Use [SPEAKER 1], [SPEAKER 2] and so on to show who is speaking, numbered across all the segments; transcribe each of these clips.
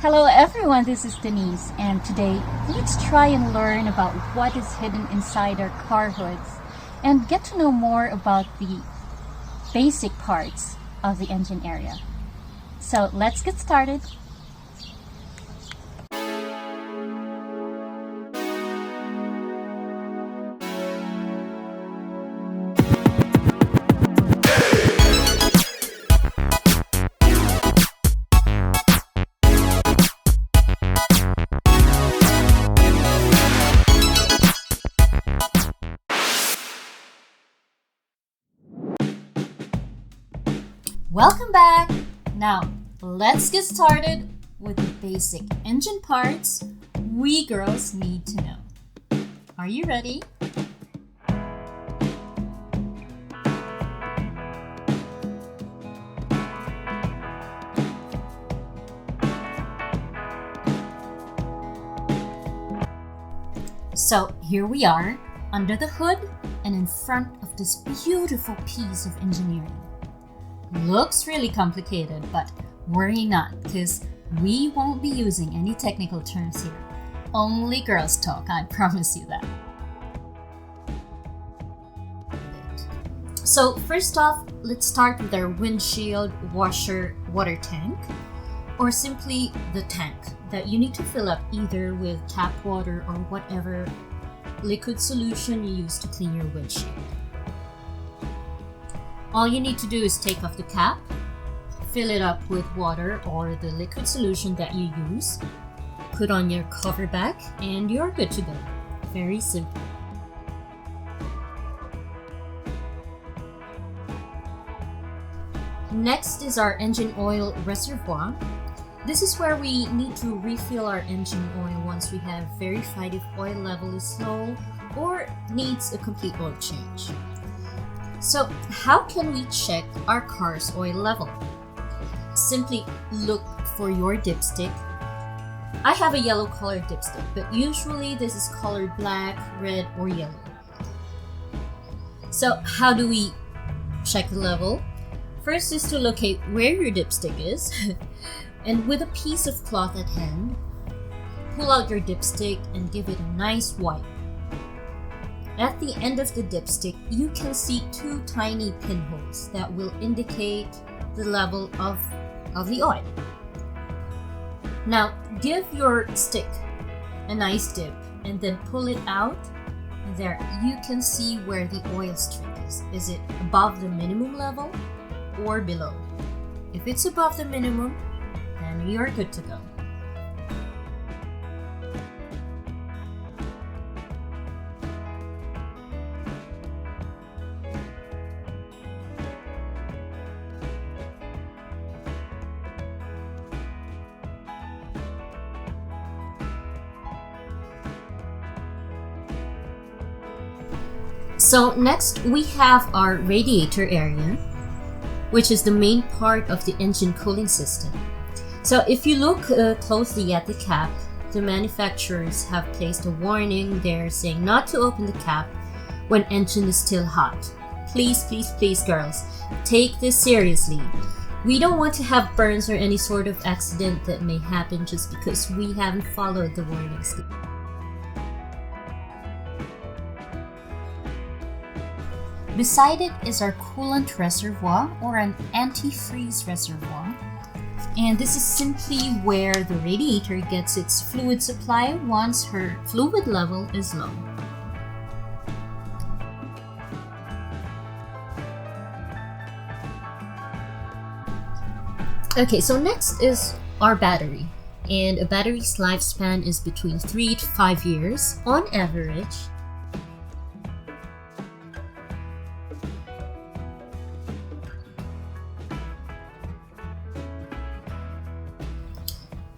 [SPEAKER 1] Hello everyone, this is Denise, and today let's try and learn about what is hidden inside our car hoods and get to know more about the basic parts of the engine area. So let's get started. Welcome back! Now, let's get started with the basic engine parts we girls need to know. Are you ready? So here we are, under the hood and in front of this beautiful piece of engineering. Looks really complicated, but worry not, because we won't be using any technical terms here. Only girls talk, I promise you that. So first off, let's start with our windshield washer water tank, or simply the tank that you need to fill up either with tap water or whatever liquid solution you use to clean your windshield. All you need to do is take off the cap, fill it up with water or the liquid solution that you use, put on your cover back, and you're good to go. Very simple. Next is our engine oil reservoir. This is where we need to refill our engine oil once we have verified if oil level is low or needs a complete oil change. So how can we check our car's oil level? Simply look for your dipstick. I have a yellow colored dipstick, but usually this is colored black, red, or yellow. So how do we check the level? First is to locate where your dipstick is, and with a piece of cloth at hand, pull out your dipstick and give it a nice wipe. At the end of the dipstick, you can see two tiny pinholes that will indicate the level of the oil. Now, give your stick a nice dip and then pull it out. There, you can see where the oil streak is. Is it above the minimum level or below? If it's above the minimum, then you're good to go. So next we have our radiator area, which is the main part of the engine cooling system. So if you look closely at the cap, the manufacturers have placed a warning there saying not to open the cap when engine is still hot. Please, please, please girls, take this seriously. We don't want to have burns or any sort of accident that may happen just because we haven't followed the warnings. Beside it is our coolant reservoir, or an antifreeze reservoir. And this is simply where the radiator gets its fluid supply once her fluid level is low. Okay, so next is our battery. And a battery's lifespan is between 3 to 5 years on average.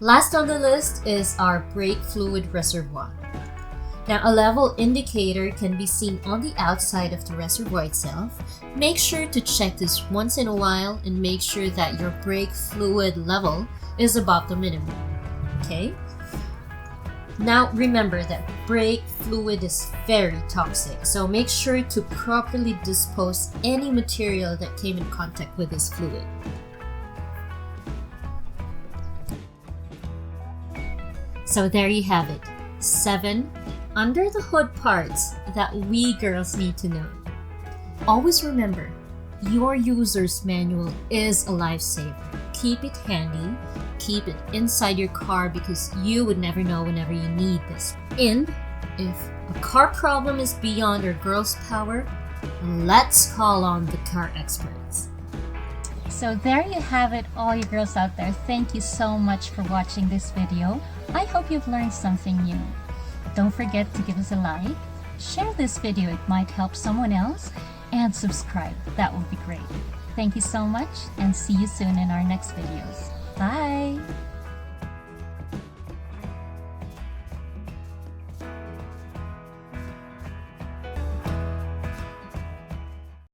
[SPEAKER 1] Last on the list is our brake fluid reservoir. Now, a level indicator can be seen on the outside of the reservoir itself. Make sure to check this once in a while and make sure that your brake fluid level is above the minimum. Okay? Now, remember that brake fluid is very toxic, so make sure to properly dispose any material that came in contact with this fluid. So there you have it. 7 under the hood parts that we girls need to know. Always remember, your user's manual is a lifesaver. Keep it handy, keep it inside your car because you would never know whenever you need this. And if a car problem is beyond our girls' power, let's call on the car experts.
[SPEAKER 2] So there you have it, all you girls out there. Thank you so much for watching this video. I hope you've learned something new. Don't forget to give us a like, share this video, it might help someone else, and subscribe. That would be great. Thank you so much and see you soon in our next videos. Bye!